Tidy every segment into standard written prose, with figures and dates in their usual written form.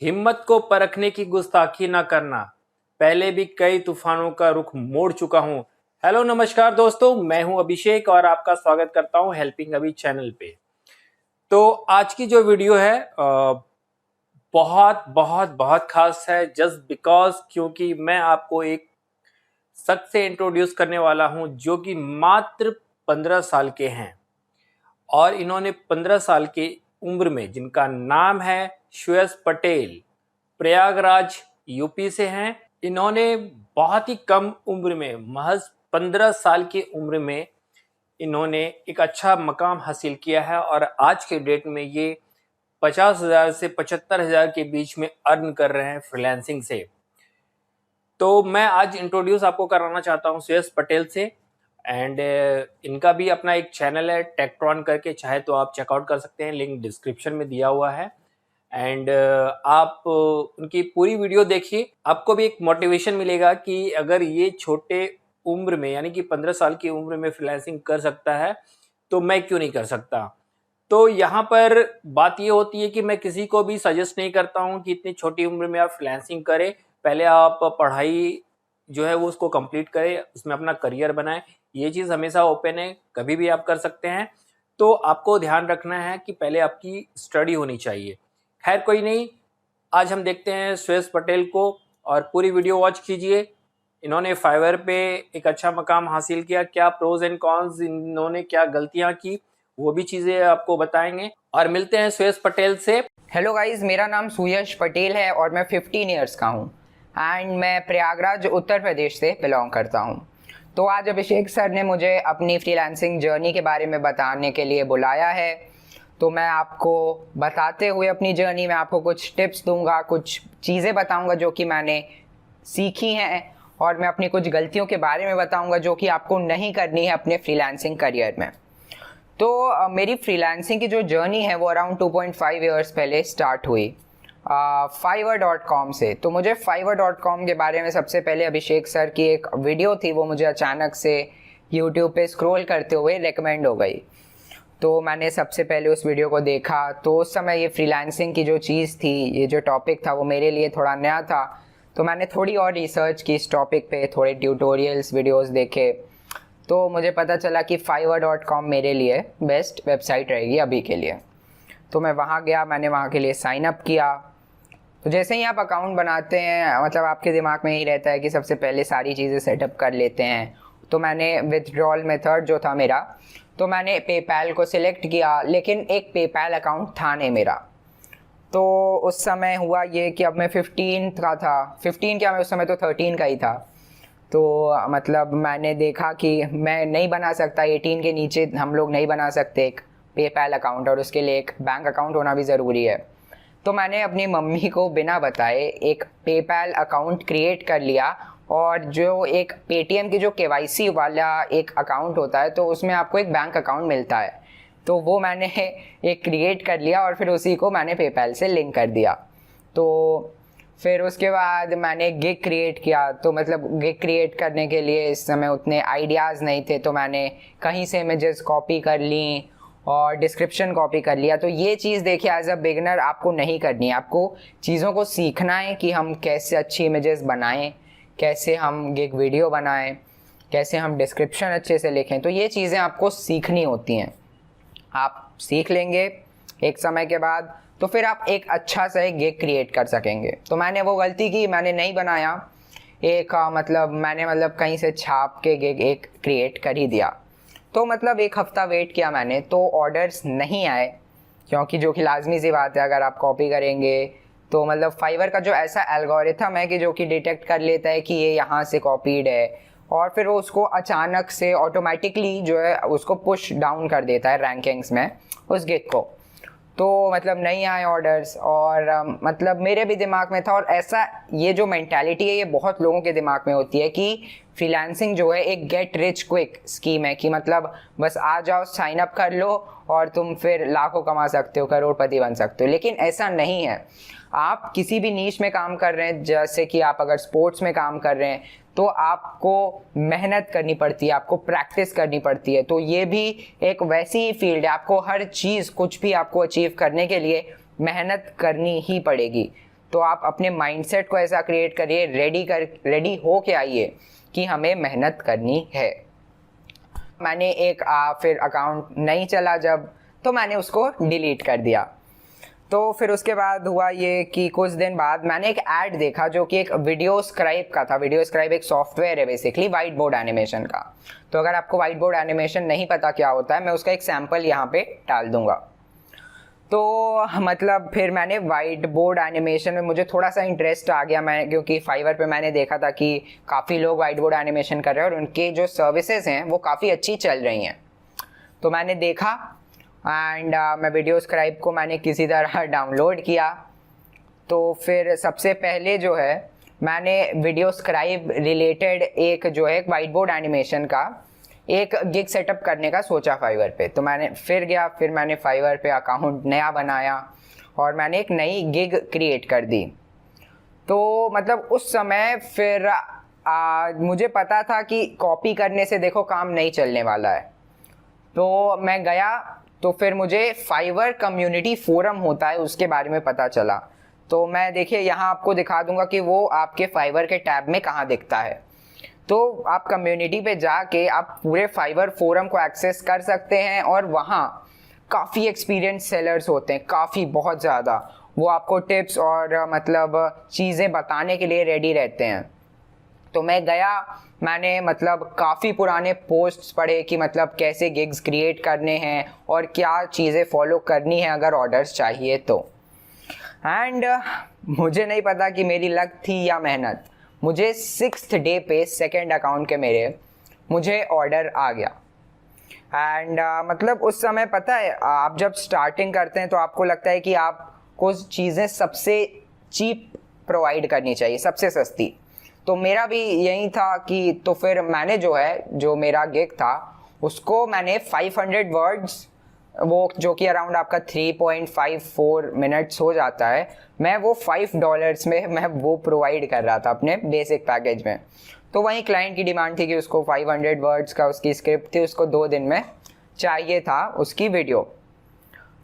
हिम्मत को परखने की गुस्ताखी ना करना। पहले भी कई तूफानों का रुख मोड़ चुका हूं। हेलो नमस्कार दोस्तों, मैं हूं अभिषेक और आपका स्वागत करता हूं हेल्पिंग अभी चैनल पे। तो आज की जो वीडियो है बहुत बहुत बहुत खास है, जस्ट बिकॉज क्योंकि मैं आपको एक शख्स से इंट्रोड्यूस करने वाला हूं जो कि मात्र 15 साल के हैं और इन्होंने 15 साल की उम्र में, जिनका नाम है श्रेयस पटेल, प्रयागराज यूपी से हैं। इन्होंने बहुत ही कम उम्र में, महज 15 साल की उम्र में इन्होंने एक अच्छा मकाम हासिल किया है और आज के डेट में ये 50,000 से 75,000 के बीच में अर्न कर रहे हैं फ्रीलांसिंग से। तो मैं आज इंट्रोड्यूस आपको कराना चाहता हूँ श्रेयस पटेल से। एंड इनका भी अपना एक चैनल है टेक्ट्रॉन करके, चाहे तो आप चेकआउट कर सकते हैं, लिंक डिस्क्रिप्शन में दिया हुआ है। एंड आप उनकी पूरी वीडियो देखिए, आपको भी एक मोटिवेशन मिलेगा कि अगर ये छोटे उम्र में यानी कि 15 साल की उम्र में फ्रीलांसिंग कर सकता है तो मैं क्यों नहीं कर सकता। तो यहाँ पर बात ये होती है कि मैं किसी को भी सजेस्ट नहीं करता हूँ कि इतनी छोटी उम्र में आप फ्रीलांसिंग करें। पहले आप पढ़ाई जो है वो उसको कंप्लीट करें, उसमें अपना करियर बनाएं। ये चीज़ हमेशा ओपन है, कभी भी आप कर सकते हैं। तो आपको ध्यान रखना है कि पहले आपकी स्टडी होनी चाहिए। खैर कोई नहीं, आज हम देखते हैं श्रेयस पटेल को और पूरी वीडियो वॉच कीजिए। इन्होंने फाइवर पे एक अच्छा मकाम हासिल किया, क्या प्रोज एंड कॉन्स, इन्होंने क्या गलतियां की, वो भी चीज़ें आपको बताएंगे। और मिलते हैं श्रेयस पटेल से। हेलो गाइस, मेरा नाम सुयश पटेल है और मैं 15 इयर्स का हूँ एंड मैं प्रयागराज उत्तर प्रदेश से बिलोंग करता हूँ। तो आज अभिषेक सर ने मुझे अपनी फ्रीलांसिंग जर्नी के बारे में बताने के लिए बुलाया है। तो मैं आपको बताते हुए अपनी जर्नी में आपको कुछ टिप्स दूंगा, कुछ चीज़ें बताऊंगा जो कि मैंने सीखी हैं और मैं अपनी कुछ गलतियों के बारे में बताऊंगा जो कि आपको नहीं करनी है अपने फ्रीलांसिंग करियर में। तो मेरी फ्रीलांसिंग की जो जर्नी है वो अराउंड 2.5 इयर्स पहले स्टार्ट हुई fiverr.com से। तो मुझे fiverr.com के बारे में सबसे पहले अभिषेक सर की एक वीडियो थी, वो मुझे अचानक से यूट्यूब पे स्क्रॉल करते हुए रेकमेंड हो गई। तो मैंने सबसे पहले उस वीडियो को देखा। तो उस समय ये फ्रीलांसिंग की जो चीज़ थी, ये जो टॉपिक था वो मेरे लिए थोड़ा नया था। तो मैंने थोड़ी और रिसर्च की इस टॉपिक पे, थोड़े ट्यूटोरियल्स वीडियोज़ देखे। तो मुझे पता चला कि fiverr.com मेरे लिए बेस्ट वेबसाइट रहेगी अभी के लिए। तो मैं वहाँ गया, मैंने वहाँ के लिए साइन अप किया। तो जैसे ही आप अकाउंट बनाते हैं, मतलब आपके दिमाग में यही रहता है कि सबसे पहले सारी चीज़ें सेटअप कर लेते हैं। तो मैंने विथड्रॉल मेथड जो था मेरा, तो मैंने पेपैल को सिलेक्ट किया, लेकिन एक पेपैल अकाउंट था नहीं मेरा। तो उस समय हुआ ये कि अब मैं 15 का था, 15 क्या, मैं उस समय तो 13 का ही था। तो मतलब मैंने देखा कि मैं नहीं बना सकता, 18 के नीचे हम लोग नहीं बना सकते एक पेपैल अकाउंट, और उसके लिए एक बैंक अकाउंट होना भी ज़रूरी है। तो मैंने अपनी मम्मी को बिना बताए एक पेपैल अकाउंट क्रिएट कर लिया। और जो एक पेटीएम की जो केवाईसी वाला एक अकाउंट होता है, तो उसमें आपको एक बैंक अकाउंट मिलता है। तो वो मैंने एक क्रिएट कर लिया और फिर उसी को मैंने पेपैल से लिंक कर दिया। तो फिर उसके बाद मैंने गिग क्रिएट किया। तो मतलब गिग क्रिएट करने के लिए इस समय उतने आइडियाज़ नहीं थे, तो मैंने कहीं से इमेजेस कॉपी कर ली और डिस्क्रिप्शन कॉपी कर लिया। तो ये चीज़ देखिए, एज अ बिगनर आपको नहीं करनी है। आपको चीज़ों को सीखना है कि हम कैसे अच्छी इमेजेस बनाएं, कैसे हम गिग वीडियो बनाएं, कैसे हम डिस्क्रिप्शन अच्छे से लिखें। तो ये चीज़ें आपको सीखनी होती हैं। आप सीख लेंगे एक समय के बाद, तो फिर आप एक अच्छा सा एक गिग क्रिएट कर सकेंगे। तो मैंने वो गलती की, मैंने नहीं बनाया एक मैंने कहीं से छाप के गिग एक क्रिएट कर ही दिया। तो मतलब एक हफ़्ता वेट किया मैंने, तो ऑर्डर्स नहीं आए, क्योंकि जो कि लाजमी सी बात है, अगर आप कॉपी करेंगे तो मतलब फाइवर का जो ऐसा एल्गोरिथम है कि जो कि डिटेक्ट कर लेता है कि ये यहाँ से कॉपीड है, और फिर वो उसको अचानक से ऑटोमेटिकली जो है उसको पुश डाउन कर देता है रैंकिंग्स में उस गिग को। तो मतलब नहीं आए ऑर्डर्स, और मतलब मेरे भी दिमाग में था। और ऐसा ये जो मेंटालिटी है ये बहुत लोगों के दिमाग में होती है कि फ्रीलांसिंग जो है एक गेट रिच क्विक स्कीम है, कि मतलब बस आ जाओ, साइन अप कर लो और तुम फिर लाखों कमा सकते हो, करोड़पति बन सकते हो। लेकिन ऐसा नहीं है। आप किसी भी नीश में काम कर रहे हैं, जैसे कि आप अगर स्पोर्ट्स में काम कर रहे हैं, तो आपको मेहनत करनी पड़ती है, आपको प्रैक्टिस करनी पड़ती है। तो ये भी एक वैसी ही फील्ड है, आपको हर चीज़, कुछ भी आपको अचीव करने के लिए मेहनत करनी ही पड़ेगी। तो आप अपने माइंडसेट को ऐसा क्रिएट करिए, रेडी हो के आइए कि हमें मेहनत करनी है। मैंने एक फिर अकाउंट नहीं चला जब, तो मैंने उसको डिलीट कर दिया। तो फिर उसके बाद हुआ ये कि कुछ दिन बाद मैंने एक ऐड देखा जो कि एक वीडियो स्क्राइब का था। वीडियो स्क्राइब एक सॉफ्टवेयर है बेसिकली वाइट बोर्ड एनिमेशन का। तो अगर आपको वाइट बोर्ड एनिमेशन नहीं पता क्या होता है, मैं उसका एक सैम्पल यहाँ पे डाल दूंगा। तो मतलब फिर मैंने वाइट बोर्ड एनिमेशन में मुझे थोड़ा सा इंटरेस्ट आ गया, मैं क्योंकि फाइवर पे मैंने देखा था कि काफ़ी लोग वाइट बोर्ड एनिमेशन कर रहे हैं और उनके जो सर्विसेज हैं वो काफ़ी अच्छी चल रही हैं। तो मैंने देखा एंड मैं वीडियो स्क्राइब को मैंने किसी तरह डाउनलोड किया। तो फिर सबसे पहले जो है मैंने वीडियो स्क्राइब रिलेटेड एक जो है वाइट बोर्ड एनिमेशन का एक गिग सेटअप करने का सोचा फाइवर पे। तो मैंने फिर मैंने फाइवर पे अकाउंट नया बनाया और मैंने एक नई गिग क्रिएट कर दी। तो मतलब उस समय फिर मुझे पता था कि कॉपी करने से देखो काम नहीं चलने वाला है। तो मैं गया, तो फिर मुझे फाइवर कम्युनिटी फोरम होता है उसके बारे में पता चला। तो मैं देखिए यहाँ आपको दिखा दूंगा कि वो आपके फाइवर के टैब में कहाँ दिखता है। तो आप कम्युनिटी पे जाके आप पूरे फाइवर फोरम को एक्सेस कर सकते हैं और वहाँ काफ़ी एक्सपीरियंस सेलर्स होते हैं, काफ़ी बहुत ज़्यादा। वो आपको टिप्स और मतलब चीज़ें बताने के लिए रेडी रहते हैं। तो मैं गया, मैंने मतलब काफ़ी पुराने पोस्ट्स पढ़े कि मतलब कैसे गिग्स क्रिएट करने हैं और क्या चीज़ें फॉलो करनी है अगर ऑर्डर्स चाहिए तो। एंड मुझे नहीं पता कि मेरी लक थी या मेहनत, मुझे 6th डे पे सेकंड अकाउंट के मुझे ऑर्डर आ गया। एंड मतलब उस समय पता है आप जब स्टार्टिंग करते हैं तो आपको लगता है कि आपको चीज़ें सबसे चीप प्रोवाइड करनी चाहिए, सबसे सस्ती। तो मेरा भी यही था कि तो फिर मैंने जो मेरा गिग था उसको मैंने 500 वर्ड्स, वो जो कि अराउंड आपका 3.54 मिनट्स हो जाता है, मैं वो $5 में मैं वो प्रोवाइड कर रहा था अपने बेसिक पैकेज में। तो वहीं क्लाइंट की डिमांड थी कि उसको 500 वर्ड्स का उसकी स्क्रिप्ट थी, उसको 2 दिन में चाहिए था उसकी वीडियो।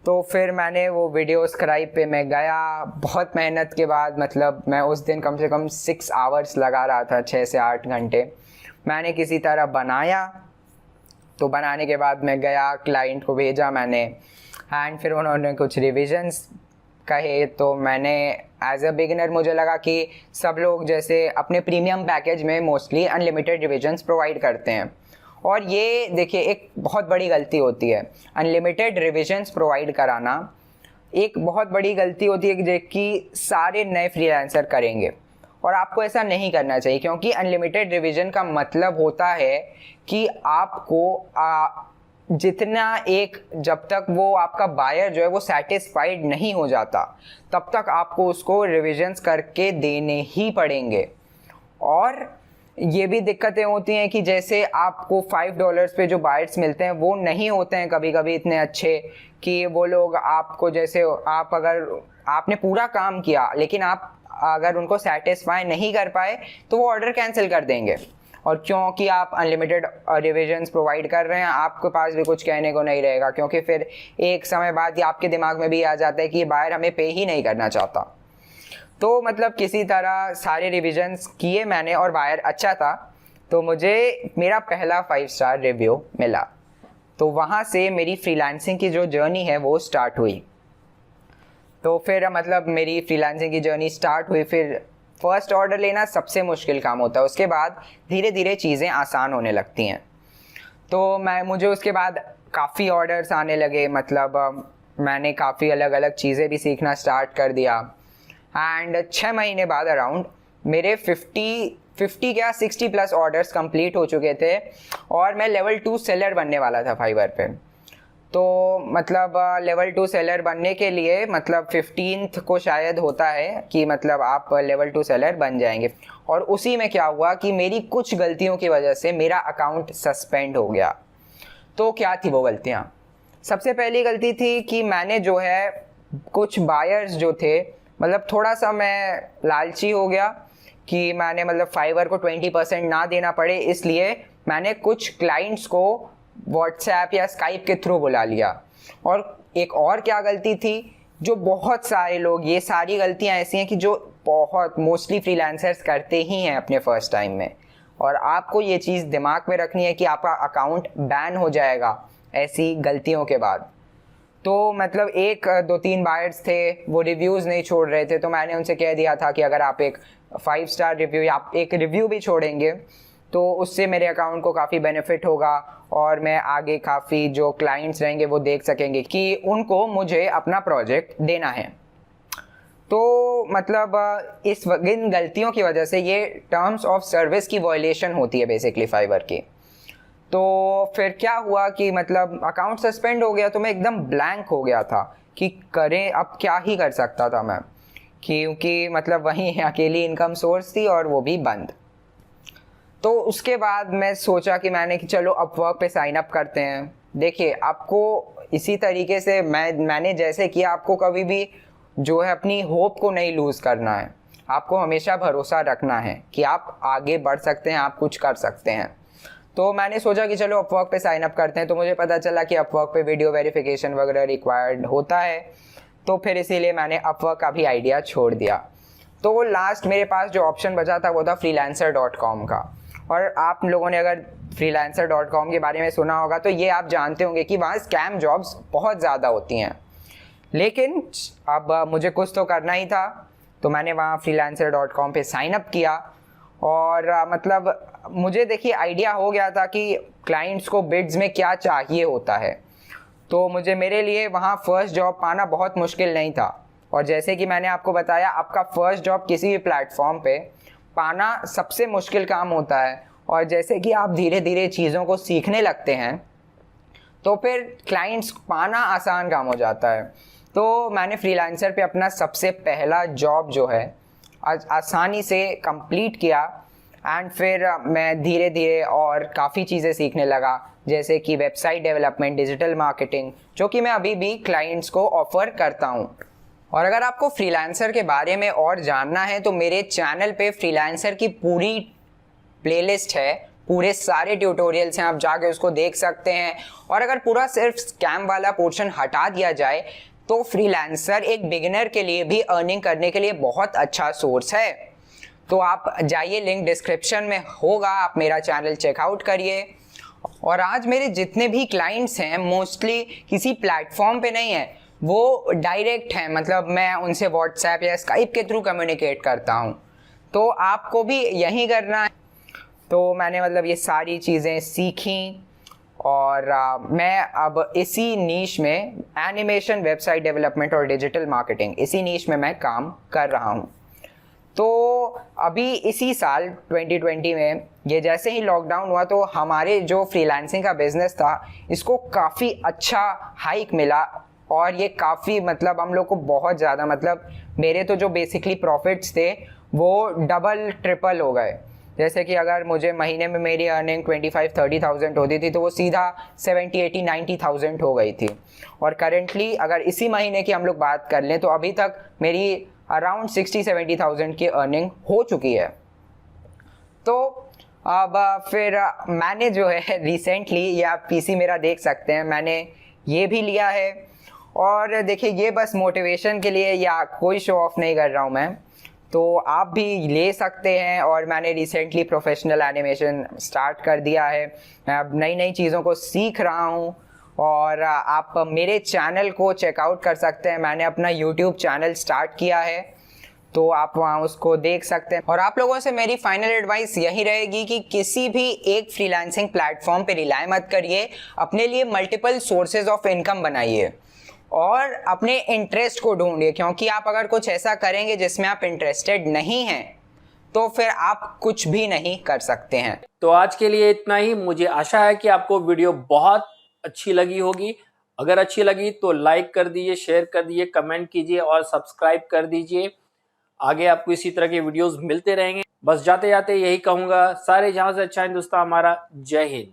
तो फिर मैंने वो वीडियो स्क्राइब पे मैं गया, बहुत मेहनत के बाद, मतलब मैं उस दिन कम से कम 6 आवर्स लगा रहा था, 6 से 8 घंटे मैंने किसी तरह बनाया। तो बनाने के बाद मैं गया, क्लाइंट को भेजा मैंने एंड फिर उन्होंने कुछ रिविजन्स कहे। तो मैंने एज अ बिगिनर मुझे लगा कि सब लोग जैसे अपने प्रीमियम पैकेज में मोस्टली अनलिमिटेड रिविजन्स प्रोवाइड करते हैं, और ये देखिए एक बहुत बड़ी गलती होती है। अनलिमिटेड रिविजन्स प्रोवाइड कराना एक बहुत बड़ी गलती होती है जो कि सारे नए फ्रीलांसर करेंगे, और आपको ऐसा नहीं करना चाहिए, क्योंकि अनलिमिटेड रिवीजन का मतलब होता है कि आपको जितना जब तक वो आपका बायर जो है वो सेटिस्फाइड नहीं हो जाता तब तक आपको उसको रिविजन्स करके देने ही पड़ेंगे। और ये भी दिक्कतें होती हैं कि जैसे आपको $5 पे जो बायर्स मिलते हैं वो नहीं होते हैं कभी कभी इतने अच्छे कि वो लोग आपको, जैसे आप अगर आपने पूरा काम किया लेकिन आप अगर उनको सेटिस्फाई नहीं कर पाए तो वो ऑर्डर कैंसिल कर देंगे। और क्योंकि आप अनलिमिटेड रिविजन्स प्रोवाइड कर रहे हैं, आपके पास भी कुछ कहने को नहीं रहेगा, क्योंकि फिर एक समय बाद आपके दिमाग में भी आ जाता है कि ये बायर हमें पे ही नहीं करना चाहता। तो मतलब किसी तरह सारे रिविजन्स किए मैंने और बायर अच्छा था, तो मुझे मेरा पहला 5 स्टार रिव्यू मिला। तो वहाँ से मेरी फ्रीलांसिंग की जो जर्नी है वो स्टार्ट हुई। तो फिर मतलब मेरी फ्रीलांसिंग की जर्नी स्टार्ट हुई। फिर फर्स्ट ऑर्डर लेना सबसे मुश्किल काम होता है, उसके बाद धीरे धीरे चीज़ें आसान होने लगती हैं। तो मुझे उसके बाद काफ़ी ऑर्डर्स आने लगे, मतलब मैंने काफ़ी अलग अलग चीज़ें भी सीखना स्टार्ट कर दिया। एंड 6 महीने बाद अराउंड मेरे 50 या 60 प्लस ऑर्डर्स कंप्लीट हो चुके थे और मैं लेवल 2 सेलर बनने वाला था फाइवर पे। तो मतलब लेवल 2 सेलर बनने के लिए मतलब 15th को शायद होता है कि मतलब आप लेवल 2 सेलर बन जाएंगे। और उसी में क्या हुआ कि मेरी कुछ गलतियों की वजह से मेरा अकाउंट सस्पेंड हो गया। तो क्या थी वो गलतियाँ? सबसे पहली गलती थी कि मैंने जो है कुछ बायर्स जो थे, मतलब थोड़ा सा मैं लालची हो गया कि मैंने मतलब फाइवर को 20% ना देना पड़े, इसलिए मैंने कुछ क्लाइंट्स को व्हाट्सएप या स्काइप के थ्रू बुला लिया। और एक और क्या गलती थी जो बहुत सारे लोग, ये सारी गलतियां ऐसी हैं कि जो बहुत मोस्टली फ्रीलांसर्स करते ही हैं अपने फर्स्ट टाइम में, और आपको ये चीज़ दिमाग में रखनी है कि आपका अकाउंट बैन हो जाएगा ऐसी गलतियों के बाद। तो मतलब एक दो तीन बायर्स थे, वो रिव्यूज़ नहीं छोड़ रहे थे, तो मैंने उनसे कह दिया था कि अगर आप एक 5 स्टार रिव्यू या आप एक रिव्यू भी छोड़ेंगे तो उससे मेरे अकाउंट को काफ़ी बेनिफिट होगा, और मैं आगे काफ़ी जो क्लाइंट्स रहेंगे वो देख सकेंगे कि उनको मुझे अपना प्रोजेक्ट देना है। तो मतलब इन गलतियों की वजह से ये टर्म्स ऑफ सर्विस की वॉयलेशन होती है बेसिकली फाइवर की। तो फिर क्या हुआ कि मतलब अकाउंट सस्पेंड हो गया, तो मैं एकदम ब्लैंक हो गया था कि करें अब क्या ही कर सकता था मैं, क्योंकि मतलब वहीं अकेली इनकम सोर्स थी और वो भी बंद। तो उसके बाद मैं सोचा कि चलो अपवर्क पे साइन अप करते हैं। देखिए, आपको इसी तरीके से मैंने जैसे किया, आपको कभी भी जो है अपनी होप को नहीं लूज़ करना है। आपको हमेशा भरोसा रखना है कि आप आगे बढ़ सकते हैं, आप कुछ कर सकते हैं। तो मैंने सोचा कि चलो अपवर्क पे साइन अप करते हैं। तो मुझे पता चला कि अपवर्क पे वीडियो वेरिफिकेशन वगैरह रिक्वायर्ड होता है, तो फिर इसीलिए मैंने अपवर्क का भी आइडिया छोड़ दिया। तो लास्ट मेरे पास जो ऑप्शन बचा था वो था freelancer.com का। और आप लोगों ने अगर freelancer.com के बारे में सुना होगा तो ये आप जानते होंगे कि वहाँ स्कैम जॉब्स बहुत ज़्यादा होती हैं, लेकिन अब मुझे कुछ तो करना ही था, तो मैंने वहाँ freelancer.com पे साइन अप किया। और मतलब मुझे देखिए आइडिया हो गया था कि क्लाइंट्स को बिड्स में क्या चाहिए होता है, तो मेरे लिए वहाँ फर्स्ट जॉब पाना बहुत मुश्किल नहीं था। और जैसे कि मैंने आपको बताया, आपका फर्स्ट जॉब किसी भी प्लेटफॉर्म पे पाना सबसे मुश्किल काम होता है, और जैसे कि आप धीरे धीरे चीज़ों को सीखने लगते हैं तो फिर क्लाइंट्स पाना आसान काम हो जाता है। तो मैंने फ्रीलांसर पे अपना सबसे पहला जॉब जो है आसानी से कंप्लीट किया, एंड फिर मैं धीरे धीरे और काफ़ी चीज़ें सीखने लगा, जैसे कि वेबसाइट डेवलपमेंट, डिजिटल मार्केटिंग, जो कि मैं अभी भी क्लाइंट्स को ऑफ़र करता हूँ। और अगर आपको फ्रीलांसर के बारे में और जानना है तो मेरे चैनल पे फ्रीलांसर की पूरी प्लेलिस्ट है, पूरे सारे ट्यूटोरियल्स हैं, आप जाके उसको देख सकते हैं। और अगर पूरा सिर्फ स्कैम वाला पोर्शन हटा दिया जाए तो फ्रीलांसर एक बिगिनर के लिए भी अर्निंग करने के लिए बहुत अच्छा सोर्स है। तो आप जाइए, लिंक डिस्क्रिप्शन में होगा, आप मेरा चैनल चेकआउट करिए। और आज मेरे जितने भी क्लाइंट्स हैं मोस्टली किसी प्लेटफॉर्म पे नहीं है, वो डायरेक्ट हैं, मतलब मैं उनसे व्हाट्सएप या स्काइप के थ्रू कम्युनिकेट करता हूँ। तो आपको भी यही करना है। तो मैंने मतलब ये सारी चीज़ें सीखी, और मैं अब इसी नीश में एनिमेशन, वेबसाइट डेवलपमेंट और डिजिटल मार्केटिंग, इसी नीश में मैं काम कर रहा हूँ। तो अभी इसी साल 2020 में ये जैसे ही लॉकडाउन हुआ तो हमारे जो फ्रीलांसिंग का बिज़नेस था इसको काफ़ी अच्छा हाइक मिला, और ये काफ़ी मतलब हम लोग को बहुत ज़्यादा, मतलब मेरे तो जो बेसिकली प्रॉफिट्स थे वो डबल ट्रिपल हो गए। जैसे कि अगर मुझे महीने में मेरी अर्निंग 25-30,000 होती थी तो वो सीधा 70-80-90,000 हो गई थी। और करेंटली अगर इसी महीने की हम लोग बात कर लें तो अभी तक मेरी अराउंड 60-70,000 की अर्निंग हो चुकी है। तो अब फिर मैंने जो है रिसेंटली, ये आप पीसी मेरा देख सकते हैं, मैंने ये भी लिया है। और देखिए, ये बस मोटिवेशन के लिए या कोई शो ऑफ नहीं कर रहा हूँ मैं, तो आप भी ले सकते हैं। और मैंने रिसेंटली प्रोफेशनल एनिमेशन स्टार्ट कर दिया है, मैं अब नई नई चीज़ों को सीख रहा हूँ। और आप मेरे चैनल को चेकआउट कर सकते हैं, मैंने अपना यूट्यूब चैनल स्टार्ट किया है, तो आप वहाँ उसको देख सकते हैं। और आप लोगों से मेरी फाइनल एडवाइस यही रहेगी कि किसी भी एक फ्रीलांसिंग प्लेटफॉर्म पे रिलाय मत करिए, अपने लिए मल्टीपल सोर्सेज ऑफ इनकम बनाइए और अपने इंटरेस्ट को ढूंढिए, क्योंकि आप अगर कुछ ऐसा करेंगे जिसमें आप इंटरेस्टेड नहीं हैं तो फिर आप कुछ भी नहीं कर सकते हैं। तो आज के लिए इतना ही। मुझे आशा है कि आपको वीडियो बहुत अच्छी लगी होगी। अगर अच्छी लगी तो लाइक कर दीजिए, शेयर कर दीजिए, कमेंट कीजिए और सब्सक्राइब कर दीजिए। आगे आपको इसी तरह के वीडियोस मिलते रहेंगे। बस जाते जाते यही कहूंगा, सारे जहां से अच्छा हिंदुस्तान हमारा। जय हिंद।